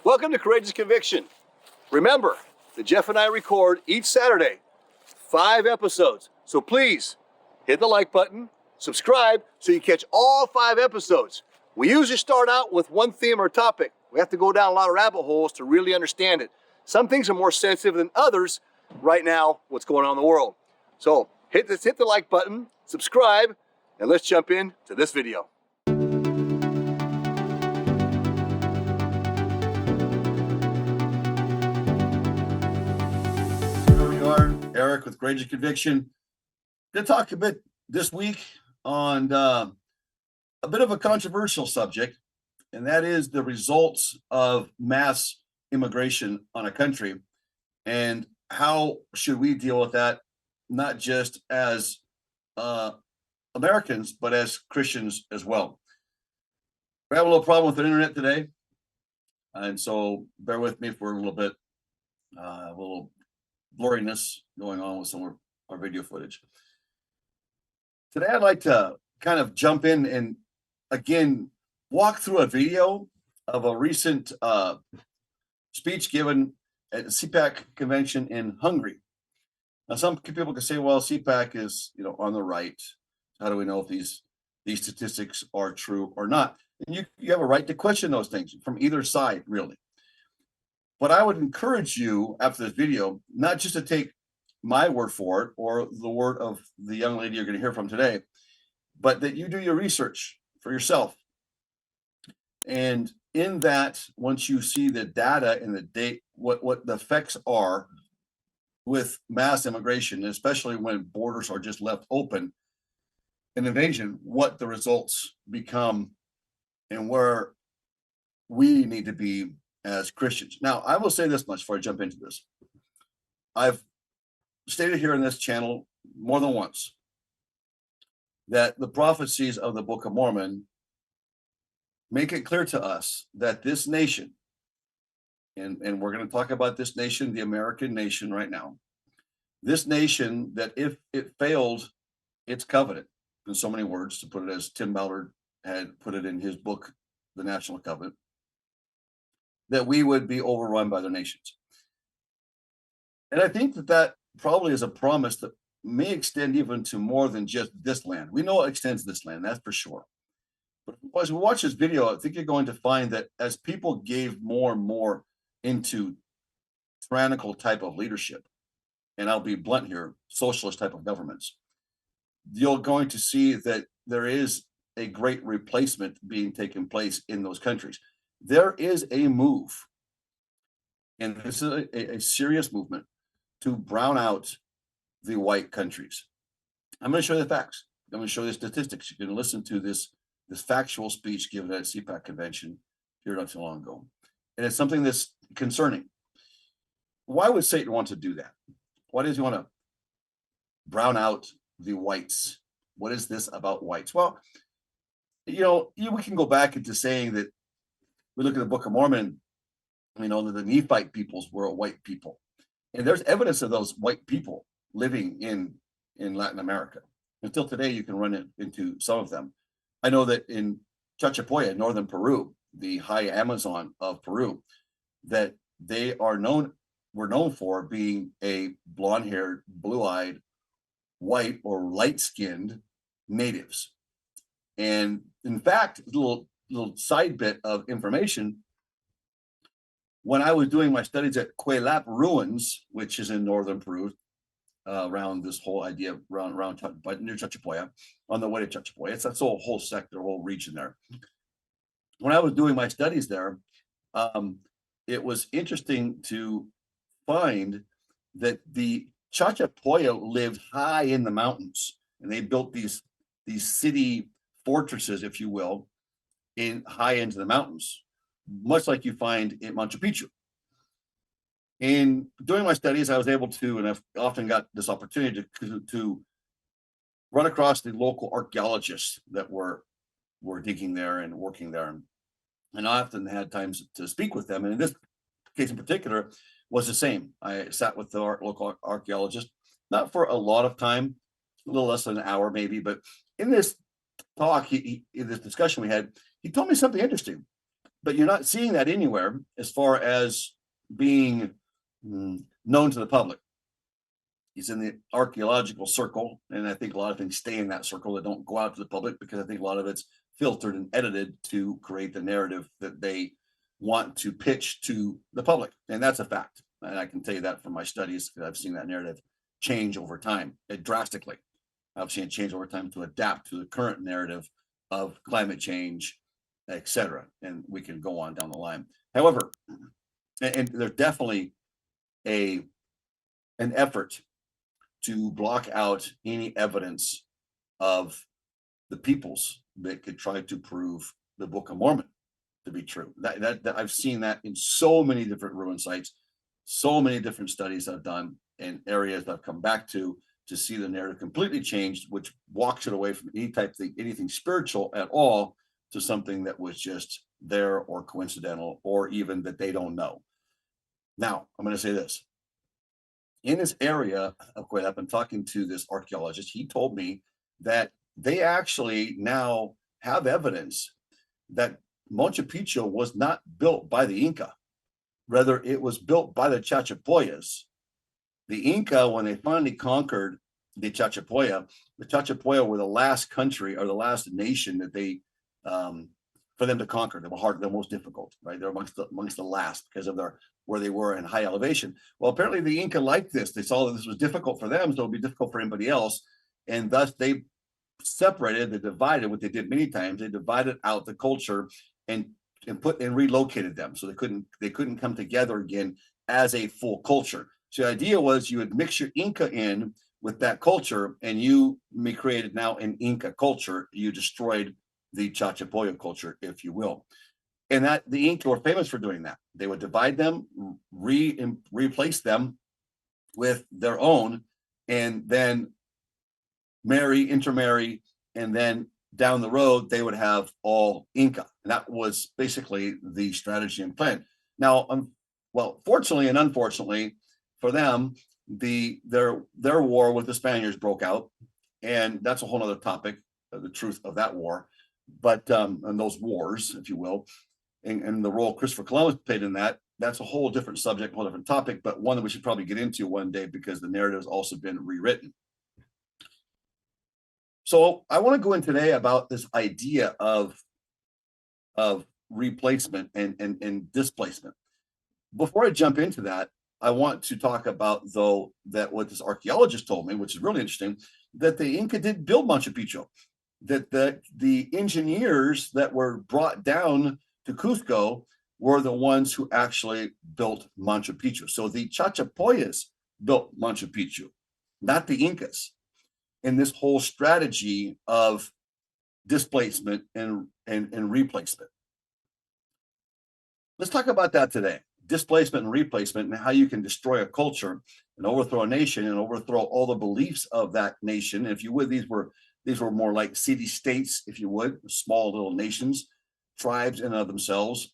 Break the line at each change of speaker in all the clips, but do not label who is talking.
Welcome to Courageous Conviction. Remember that Jeff and I record each Saturday 5 episodes. So please hit the like button, subscribe so you catch all 5 episodes. We usually start out with one theme or topic. We have to go down a lot of rabbit holes to really understand it. Some things are more sensitive than others right now, what's going on in the world. So hit the like button, subscribe, and let's jump into this video. Erick with Courageous Conviction. Going to talk a bit this week on a bit of a controversial subject, and that is the results of mass immigration on a country, and how should we deal with that, not just as Americans, but as Christians as well. We're having a little problem with the internet today, and so bear with me for a little bit, a little blurriness going on with some of our video footage. Today, I'd like to kind of jump in and again walk through a video of a recent speech given at the CPAC convention in Hungary. Now, some people can say, well, CPAC is, on the right. How do we know if these statistics are true or not? And you have a right to question those things from either side, really. But I would encourage you after this video, not just to take my word for it or the word of the young lady you're going to hear from today, but that you do your research for yourself. And in that, once you see the data and the date, what the effects are with mass immigration, especially when borders are just left open, an invasion, what the results become and where we need to be as Christians. Now, I will say this much before I jump into this. I've stated here in this channel more than once that the prophecies of the Book of Mormon make it clear to us that this nation, and we're going to talk about this nation, the American nation right now, this nation that if it failed its covenant, in so many words, to put it as Tim Ballard had put it in his book, The National Covenant, that we would be overrun by other nations. And I think that probably is a promise that may extend even to more than just this land. We know it extends this land, that's for sure. But as we watch this video, I think you're going to find that as people gave more and more into tyrannical type of leadership, and I'll be blunt here, socialist type of governments, you're going to see that there is a great replacement being taken place in those countries. There is a move, and this is a serious movement, to brown out the white countries. I'm going to show you the facts. I'm going to show you the statistics. You can listen to this factual speech given at a CPAC convention here not too long ago. And it's something that's concerning. Why would Satan want to do that? Why does he want to brown out the whites? What is this about whites? Well, we can go back into saying that we look at the Book of Mormon, that the Nephite peoples were a white people. And there's evidence of those white people living in Latin America. Until today, you can run into some of them. I know that in Chachapoya, northern Peru, the high Amazon of Peru, that they were known for being a blonde-haired, blue-eyed, white or light-skinned natives. And in fact, little side bit of information, when I was doing my studies at Cuelap Ruins, which is in northern Peru, around this whole idea around near Chachapoya, on the way to Chachapoya, it's that whole sector, whole region there. When I was doing my studies there, it was interesting to find that the Chachapoya lived high in the mountains, and they built these city fortresses, if you will, in high into the mountains, much like you find in Machu Picchu. In doing my studies, I was able to, and I've often got this opportunity to run across the local archaeologists that were digging there and working there. And I often had times to speak with them. And in this case in particular was the same. I sat with the local archaeologist, not for a lot of time, a little less than an hour maybe, but in this talk, in this discussion we had, he told me something interesting. but you're not seeing that anywhere as far as being known to the public. He's in the archaeological circle, and I think a lot of things stay in that circle that don't go out to the public, because I think a lot of it's filtered and edited to create the narrative that they want to pitch to the public. And that's a fact. And I can tell you that from my studies, because I've seen that narrative change over time, drastically. I've seen it change over time to adapt to the current narrative of climate change, etc. And we can go on down the line. However, and there's definitely an effort to block out any evidence of the peoples that could try to prove the Book of Mormon to be true. That I've seen that in so many different ruin sites, so many different studies I've done in areas that I've come back to see the narrative completely changed, which walks it away from any type of thing, anything spiritual at all, to something that was just there or coincidental, or even that they don't know. Now, I'm going to say this. In this area of Kuwait, I've been talking to this archaeologist. He told me that they actually now have evidence that Machu Picchu was not built by the Inca. Rather, it was built by the Chachapoyas. The Inca, when they finally conquered the Chachapoya were the last country, or the last nation that they, for them to conquer. They were hard, they're most difficult, right? They're amongst the last, because of where they were in high elevation. Well, apparently the Inca liked this. They saw that this was difficult for them, so it would be difficult for anybody else. And thus they separated, they divided, what they did many times, they divided out the culture and relocated them. So they couldn't come together again as a full culture. So the idea was you would mix your Inca in with that culture, and you created now an Inca culture. You destroyed the Chachapoya culture, if you will. And that the Inca were famous for doing that. They would divide them, replace them with their own, and then intermarry, and then down the road they would have all Inca. And that was basically the strategy and plan. Now, well, fortunately and unfortunately for them, their war with the Spaniards broke out, and that's a whole other topic, the truth of that war, but and those wars, if you will, and the role Christopher Columbus played in that's a whole different subject, whole different topic, but one that we should probably get into one day, because the narrative has also been rewritten. So I want to go in today about this idea of replacement and displacement. Before I jump into that, I want to talk about, though, that what this archaeologist told me, which is really interesting, that the Inca did build Machu Picchu, that the engineers that were brought down to Cusco were the ones who actually built Machu Picchu. So the Chachapoyas built Machu Picchu, not the Incas. In this whole strategy of displacement and replacement. Let's talk about that today. Displacement and replacement, and how you can destroy a culture and overthrow a nation and overthrow all the beliefs of that nation. And if you would, these were more like city-states, if you would, small little nations, tribes in and of themselves,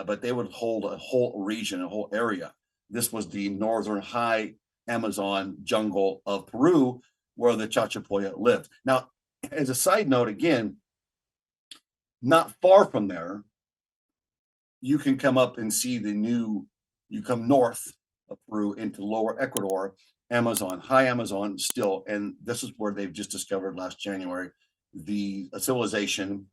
but they would hold a whole region, a whole area. This was the northern high Amazon jungle of Peru, where the Chachapoya lived. Now, as a side note, again, not far from there, you can come up and see you come north of Peru into lower Ecuador, Amazon, high Amazon still, and this is where they've just discovered last January a civilization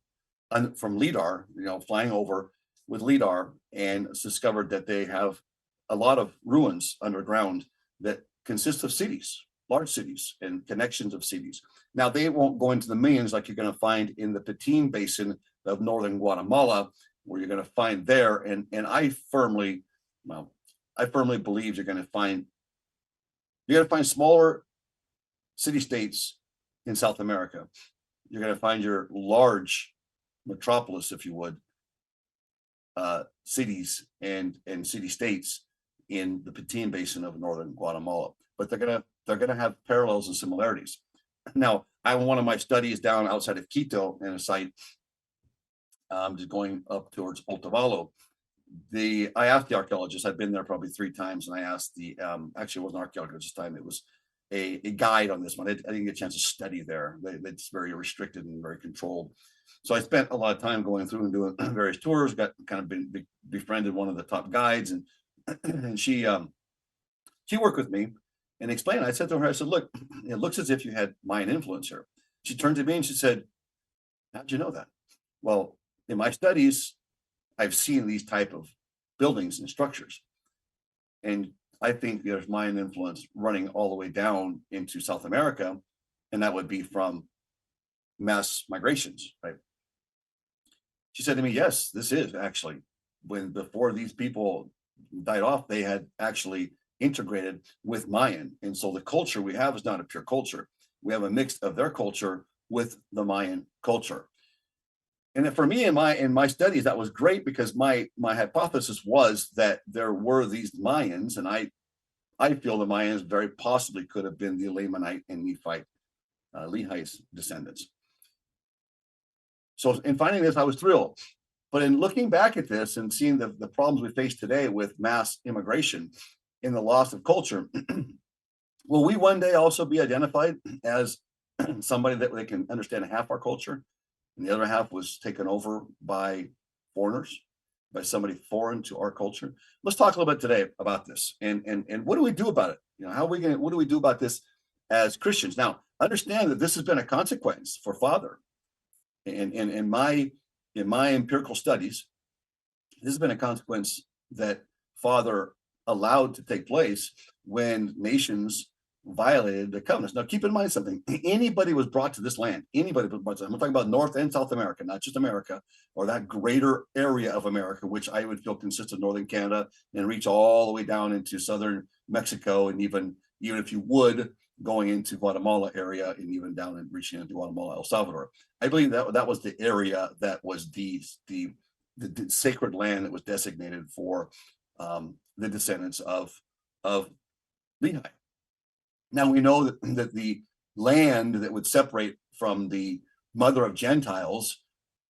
from LIDAR, flying over with LIDAR, and it's discovered that they have a lot of ruins underground that consist of cities, large cities, and connections of cities. Now, they won't go into the millions like you're going to find in the Petén Basin of northern Guatemala, where you're going to find there. And I firmly believe you're going to find smaller city-states in South America. You're going to find your large metropolis, if you would, cities and city-states in the Petén Basin of northern Guatemala. But they're gonna have parallels and similarities. Now, one of my studies down outside of Quito in a site, just going up towards Otavalo. I asked the archaeologist, I've been there probably 3 times, and I asked actually it wasn't an archaeologist this time, it was a guide on this one. I didn't get a chance to study there. It's very restricted and very controlled. So I spent a lot of time going through and doing various tours, got kind of befriended one of the top guides, and she worked with me and explained. I said to her, I said, look, it looks as if you had Mayan influence here. She turned to me and she said, how'd you know that? Well, in my studies, I've seen these type of buildings and structures. And I think there's Mayan influence running all the way down into South America, and that would be from mass migrations, right? She said to me, yes, this is actually, before these people died off, they had actually integrated with Mayan. And so the culture we have is not a pure culture. We have a mix of their culture with the Mayan culture. And for me, in my studies, that was great, because my hypothesis was that there were these Mayans, and I feel the Mayans very possibly could have been the Lamanite and Nephite, Lehi's descendants. So in finding this, I was thrilled. But in looking back at this and seeing the problems we face today with mass immigration and the loss of culture, will we one day also be identified as somebody that they can understand half our culture, and the other half was taken over by foreigners, by somebody foreign to our culture? Let's talk a little bit today about this, and what do we do about it? What do we do about this as Christians? Now, understand that this has been a consequence for Father. And in my empirical studies, this has been a consequence that Father allowed to take place when nations violated the covenants. Now, keep in mind something. Anybody was brought to this land. Anybody was brought to, I'm talking about North and South America, not just America, or that greater area of America, which I would feel consists of northern Canada and reach all the way down into southern Mexico, and even if you would, going into Guatemala area, and even down and reaching into Guatemala, El Salvador. I believe that was the area that was the sacred land that was designated for the descendants of Lehi. Now we know that the land that would separate from the mother of Gentiles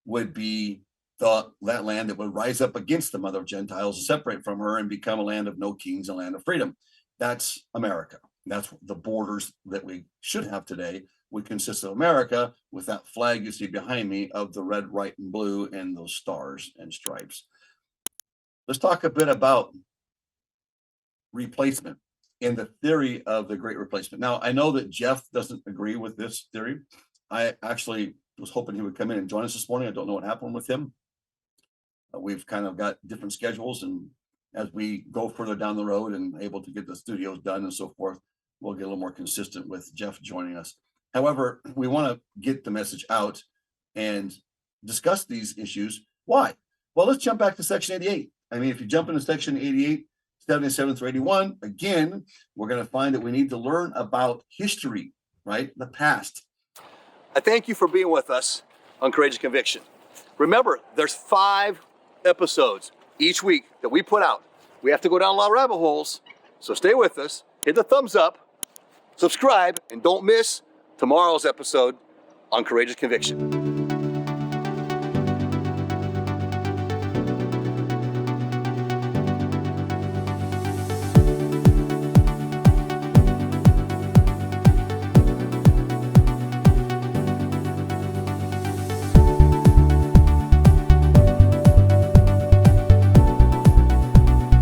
would be that land that would rise up against the mother of Gentiles, separate from her, and become a land of no kings, a land of freedom. That's America. That's the borders that we should have today, would consist of America, with that flag you see behind me of the red, white, and blue, and those stars and stripes. Let's talk a bit about replacement and the theory of the Great Replacement. Now, I know that Jeff doesn't agree with this theory. I actually was hoping he would come in and join us this morning. I don't know what happened with him. We've kind of got different schedules, and as we go further down the road and able to get the studios done and so forth, we'll get a little more consistent with Jeff joining us. However, we want to get the message out and discuss these issues. Why? Well, let's jump back to section 88. I mean, if you jump into section 88, 77 through 81, again, we're going to find that we need to learn about history, right? The past. I thank you for being with us on Courageous Conviction. Remember, there's 5 episodes each week that we put out. We have to go down a lot of rabbit holes, so stay with us, hit the thumbs up, subscribe, and don't miss tomorrow's episode on Courageous Conviction.